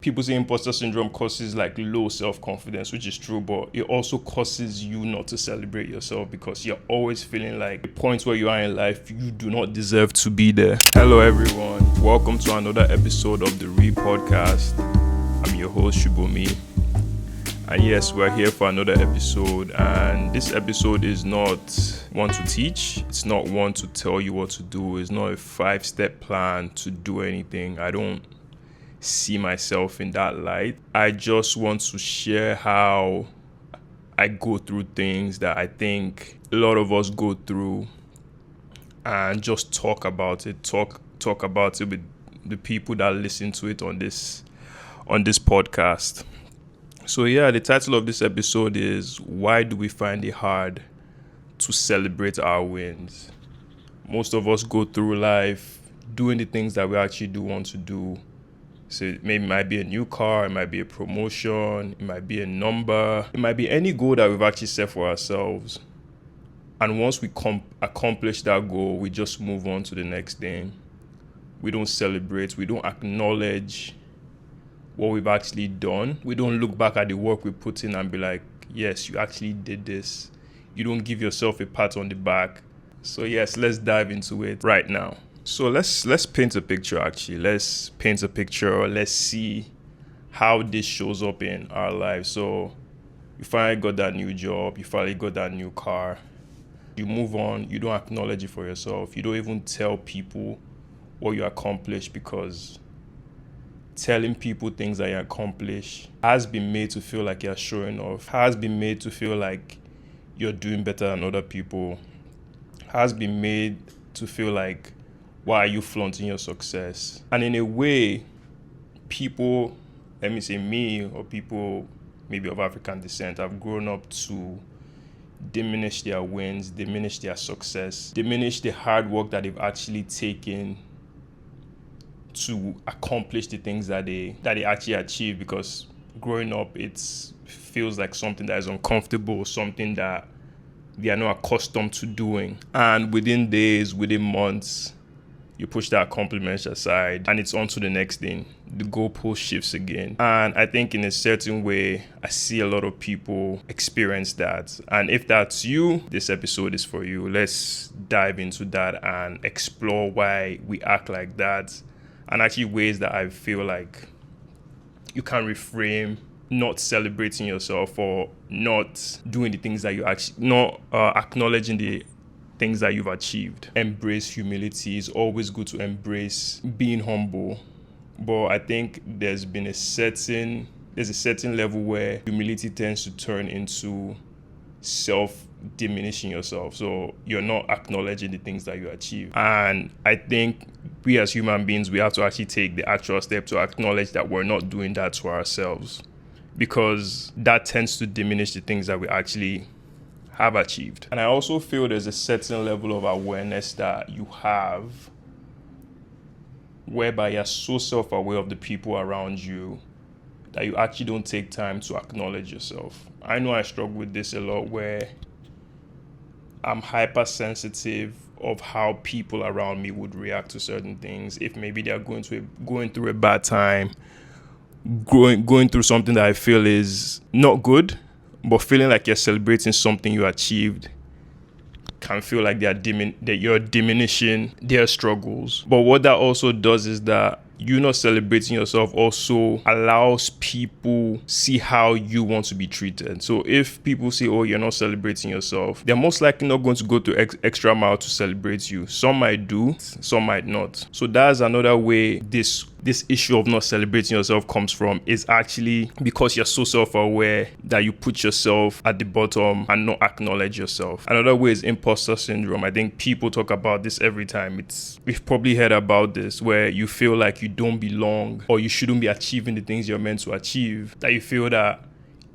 People say imposter syndrome causes like low self-confidence, which is true, but it also causes you not to celebrate yourself because you're always feeling like the points where you are in life, you do not deserve to be there. Hello everyone, welcome to another episode of the Podcast. I'm your host Shubumi, and yes, we're here for another episode, and this episode is not one to teach, it's not one to tell you what to do, it's not a 5-step plan to do anything. I don't see myself in that light. I just want to share how I go through things that I think a lot of us go through, and just talk about it with the people that listen to it on this podcast. So yeah, the title of this episode is Why Do We Find It Hard to Celebrate Our Wins? Most of us go through life doing the things that we actually do want to do. So maybe it might be a new car, it might be a promotion, it might be a number, it might be any goal that we've actually set for ourselves. And once we accomplish that goal, we just move on to the next thing. We don't celebrate, we don't acknowledge what we've actually done. We don't look back at the work we put in and be like, yes, you actually did this. You don't give yourself a pat on the back. So yes, let's dive into it right now. So let's paint a picture actually. Let's paint a picture. Let's see how this shows up in our lives. So you finally got that new job. You finally got that new car. You move on. You don't acknowledge it for yourself. You don't even tell people what you accomplished, because telling people things that you accomplish has been made to feel like you're showing off, has been made to feel like you're doing better than other people, has been made to feel like, why are you flaunting your success? And in a way, people, let me say me, or people maybe of African descent, have grown up to diminish their wins, diminish their success, diminish the hard work that they've actually taken to accomplish the things that they actually achieve. Because growing up, it feels like something that is uncomfortable, something that they are not accustomed to doing. And within days, within months, you push that accomplishment aside and it's on to the next thing. The goalpost shifts again. And I think in a certain way, I see a lot of people experience that. And if that's you, this episode is for you. Let's dive into that and explore why we act like that, and actually ways that I feel like you can reframe not celebrating yourself, or not doing the things that you actually, not acknowledging the things that you've achieved. Embrace humility. It's always good to embrace being humble. But I think there's a certain level where humility tends to turn into self-diminishing yourself. So you're not acknowledging the things that you achieve. And I think we as human beings, we have to actually take the actual step to acknowledge that we're not doing that to ourselves, because that tends to diminish the things that we actually have achieved. And I also feel there's a certain level of awareness that you have whereby you're so self-aware of the people around you that you actually don't take time to acknowledge yourself. I know I struggle with this a lot, where I'm hypersensitive of how people around me would react to certain things. If maybe they're going through a bad time, going through something that I feel is not good, but feeling like you're celebrating something you achieved can feel like that you're diminishing their struggles. But what that also does is that you not celebrating yourself also allows people see how you want to be treated. So if people say, oh, you're not celebrating yourself, they're most likely not going to go to extra mile to celebrate you. Some might do, some might not. So that's another way this issue of not celebrating yourself comes from, is actually because you're so self-aware that you put yourself at the bottom and not acknowledge yourself. Another way is imposter syndrome. I think people talk about this every time. We've probably heard about this, where you feel like you don't belong, or you shouldn't be achieving the things you're meant to achieve. That you feel that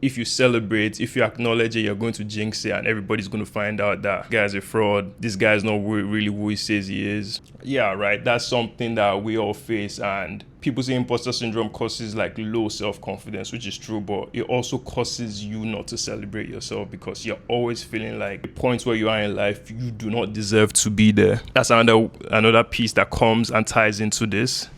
if you celebrate, if you acknowledge it, you're going to jinx it, and everybody's going to find out that this guy's a fraud. This guy's not really who he says he is. Yeah, right. That's something that we all face. And people say imposter syndrome causes like low self-confidence, which is true, but it also causes you not to celebrate yourself, because you're always feeling like the points where you are in life, you do not deserve to be there. That's another piece that comes and ties into this.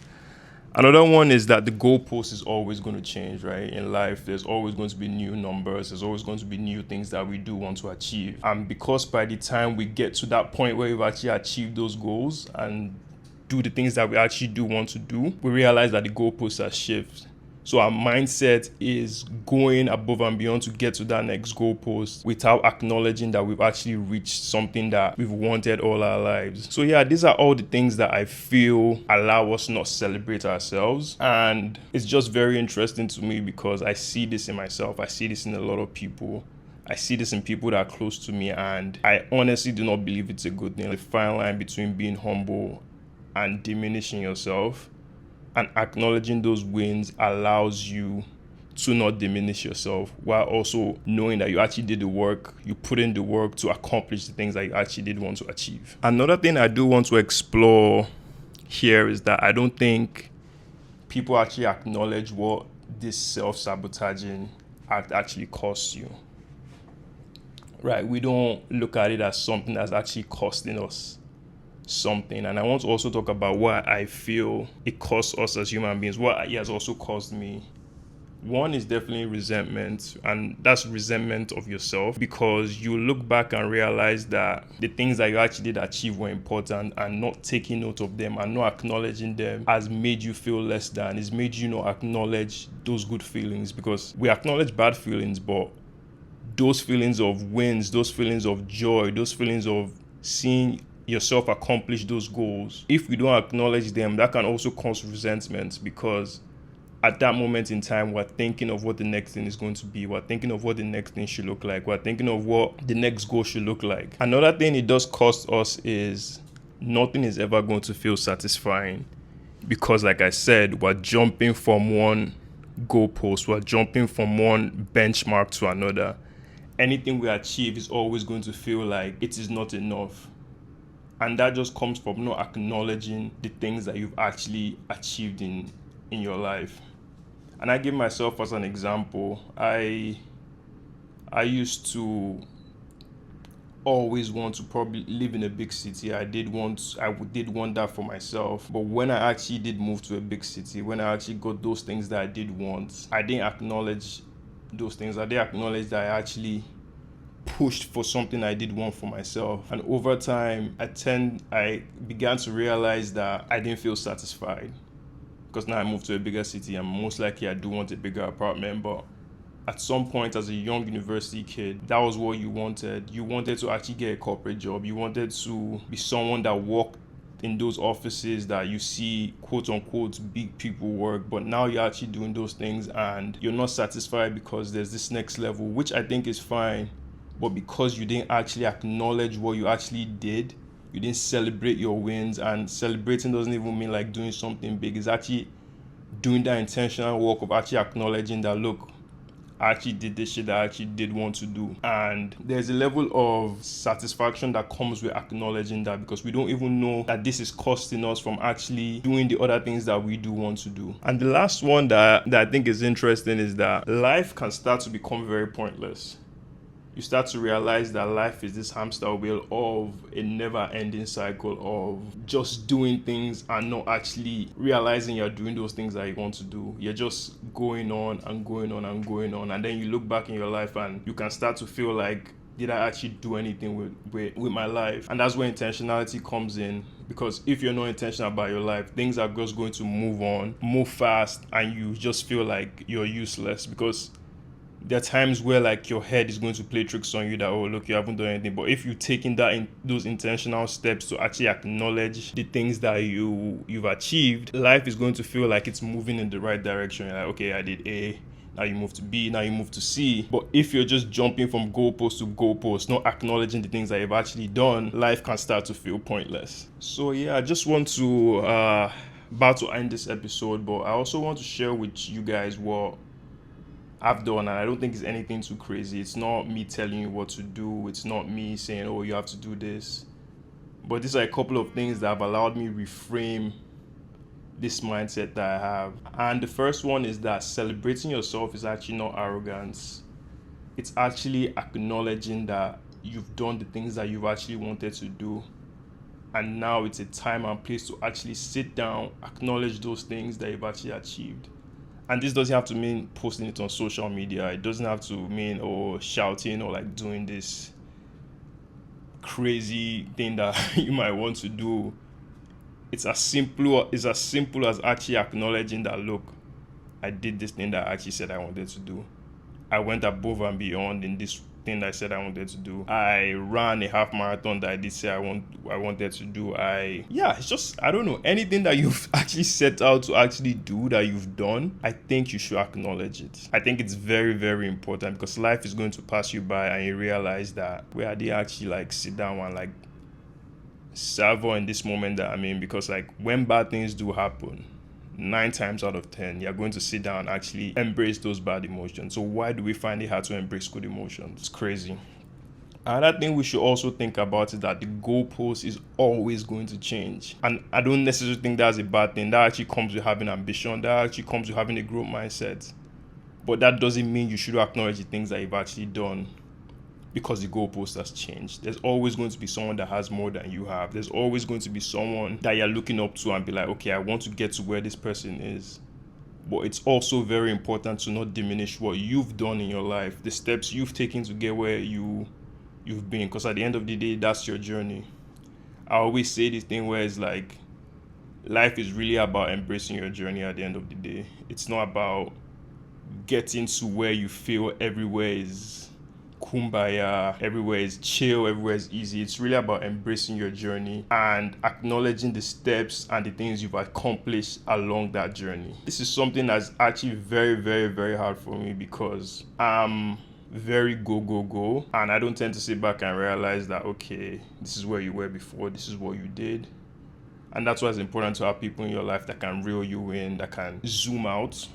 Another one is that the goalpost is always going to change, right? In life, there's always going to be new numbers. There's always going to be new things that we do want to achieve. And because by the time we get to that point where we've actually achieved those goals and do the things that we actually do want to do, we realize that the goalposts have shifted. So our mindset is going above and beyond to get to that next goalpost without acknowledging that we've actually reached something that we've wanted all our lives. So yeah, these are all the things that I feel allow us not celebrate ourselves. And it's just very interesting to me because I see this in myself. I see this in a lot of people. I see this in people that are close to me, and I honestly do not believe it's a good thing. The fine line between being humble and diminishing yourself and acknowledging those wins allows you to not diminish yourself while also knowing that you actually did the work, you put in the work to accomplish the things that you actually did want to achieve. Another thing I do want to explore here is that I don't think people actually acknowledge what this self-sabotaging act actually costs you. Right? We don't look at it as something that's actually costing us something. And I want to also talk about what I feel it costs us as human beings, what it has also caused me. One is definitely resentment, and that's resentment of yourself, because you look back and realize that the things that you actually did achieve were important, and not taking note of them and not acknowledging them has made you feel less than. It's made you not acknowledge those good feelings, because we acknowledge bad feelings, but those feelings of wins, those feelings of joy, those feelings of seeing yourself accomplish those goals, if you don't acknowledge them, that can also cause resentment, because at that moment in time, we're thinking of what the next thing is going to be. We're thinking of what the next thing should look like. We're thinking of what the next goal should look like. Another thing it does cost us is nothing is ever going to feel satisfying, because like I said, we're jumping from one goalpost, we're jumping from one benchmark to another. Anything we achieve is always going to feel like it is not enough. And that just comes from not acknowledging the things that you've actually achieved in your life. And I give myself as an example. I used to always want to probably live in a big city. I did want that for myself. But when I actually did move to a big city, when I actually got those things that I did want, I didn't acknowledge those things. I didn't acknowledge that I actually pushed for something I did want for myself. And over time, I began to realize that I didn't feel satisfied, because now I moved to a bigger city and most likely I do want a bigger apartment. But at some point as a young university kid, that was what you wanted. You wanted to actually get a corporate job. You wanted to be someone that worked in those offices that you see quote unquote big people work, but now you're actually doing those things and you're not satisfied because there's this next level, which I think is fine. But because you didn't actually acknowledge what you actually did, you didn't celebrate your wins. And celebrating doesn't even mean like doing something big. It's actually doing that intentional work of actually acknowledging that, look, I actually did this shit that I actually did want to do. And there's a level of satisfaction that comes with acknowledging that, because we don't even know that this is costing us from actually doing the other things that we do want to do. And the last one that I think is interesting is that life can start to become very pointless. You start to realize that life is this hamster wheel of a never-ending cycle of just doing things and not actually realizing you're doing those things that you want to do. You're just going on and going on and going on. And then you look back in your life and you can start to feel like, did I actually do anything with my life? And that's where intentionality comes in. Because if you're not intentional about your life, things are just going to move fast, and you just feel like you're useless, because there are times where like your head is going to play tricks on you that, oh look, you haven't done anything. But if you've taken those intentional steps to actually acknowledge the things that you've achieved, life is going to feel like it's moving in the right direction. You're like, okay, I did A, now you move to B, now you move to C. But if you're just jumping from goalpost to goalpost, not acknowledging the things that you've actually done, life can start to feel pointless. So yeah, I just want to about to end this episode, but I also want to share with you guys what I've done, and I don't think it's anything too crazy. It's not me telling you what to do. It's not me saying, oh, you have to do this. But these are a couple of things that have allowed me reframe this mindset that I have. And the first one is that celebrating yourself is actually not arrogance. It's actually acknowledging that you've done the things that you've actually wanted to do, And now it's a time and place to actually sit down, acknowledge those things that you've actually achieved. And this doesn't have to mean posting it on social media. It doesn't have to mean shouting or like doing this crazy thing that you might want to do. It's as simple as actually acknowledging that, look, I did this thing that I actually said I wanted to do. I went above and beyond in this thing that I said I wanted to do. I ran a half marathon that I did say I wanted to do. It's just, I don't know, anything that you've actually set out to actually do that you've done, I think you should acknowledge it. I think it's very, very important, because life is going to pass you by and you realize that where they actually like sit down and like savor in this moment that I'm in. Because like when bad things do happen, 9 times out of 10, you're going to sit down and actually embrace those bad emotions. So why do we find it hard to embrace good emotions? It's crazy. Another thing we should also think about is that the goalpost is always going to change. And I don't necessarily think that's a bad thing. That actually comes with having ambition. That actually comes with having a growth mindset. But that doesn't mean you should acknowledge the things that you've actually done because the goalpost has changed. There's always going to be someone that has more than you have. There's always going to be someone that you're looking up to and be like, okay, I want to get to where this person is. But it's also very important to not diminish what you've done in your life, the steps you've taken to get where you've been. Because at the end of the day, that's your journey. I always say this thing where it's like, life is really about embracing your journey at the end of the day. It's not about getting to where you feel everywhere is kumbaya, everywhere is chill, everywhere is easy. It's really about embracing your journey and acknowledging the steps and the things you've accomplished along that journey. This is something that's actually very, very, very hard for me, because I'm very go, and I don't tend to sit back and realize that, okay, this is where you were before, this is what you did. And that's why it's important to have people in your life that can reel you in, that can zoom out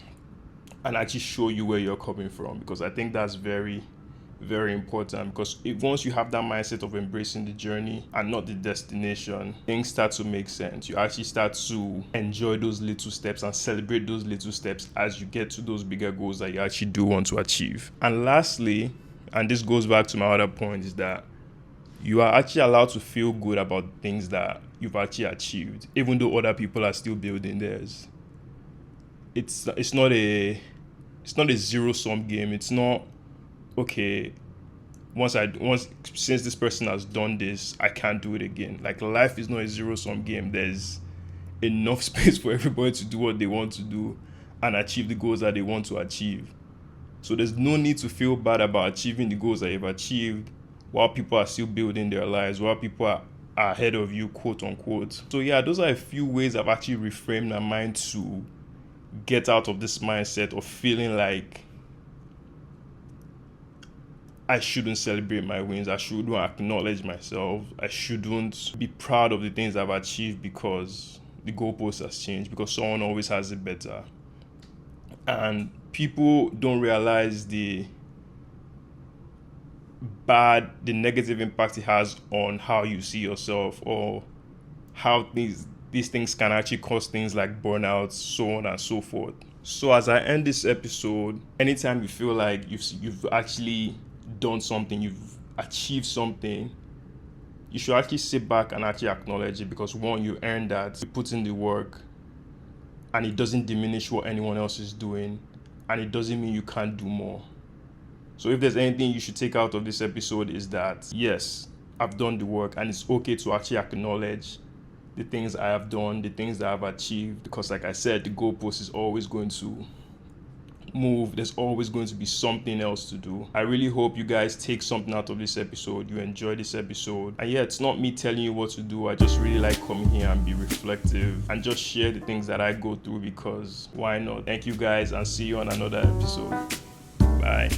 and actually show you where you're coming from, because I think that's very, very important. Because once you have that mindset of embracing the journey and not the destination, things start to make sense. You actually start to enjoy those little steps and celebrate those little steps as you get to those bigger goals that you actually do want to achieve. And lastly, and this goes back to my other point, is that you are actually allowed to feel good about things that you've actually achieved, even though other people are still building theirs. It's not a zero-sum game. It's not, okay, since this person has done this, I can't do it again. Like, life is not a zero-sum game. There's enough space for everybody to do what they want to do and achieve the goals that they want to achieve. So there's no need to feel bad about achieving the goals that you've achieved while people are still building their lives, while people are ahead of you, quote unquote. So yeah, those are a few ways I've actually reframed my mind to get out of this mindset of feeling like I shouldn't celebrate my wins. I shouldn't acknowledge myself. I shouldn't be proud of the things I've achieved because the goalpost has changed, because someone always has it better. And people don't realize the negative impact it has on how you see yourself, or how these things can actually cause things like burnout, so on and so forth. So as I end this episode, anytime you feel like you've actually done something, you've achieved something, you should actually sit back and actually acknowledge it, because one, you earned that, you put in the work, and it doesn't diminish what anyone else is doing, and it doesn't mean you can't do more. So if there's anything you should take out of this episode, is that yes, I've done the work, and it's okay to actually acknowledge the things I have done, the things that I've achieved, because like I said, the goalpost is always going to move. There's always going to be something else to do. I really hope you guys take something out of this episode, you enjoy this episode. And yeah, it's not me telling you what to do. I just really like coming here and be reflective and just share the things that I go through, because why not? Thank you guys, and see you on another episode. Bye.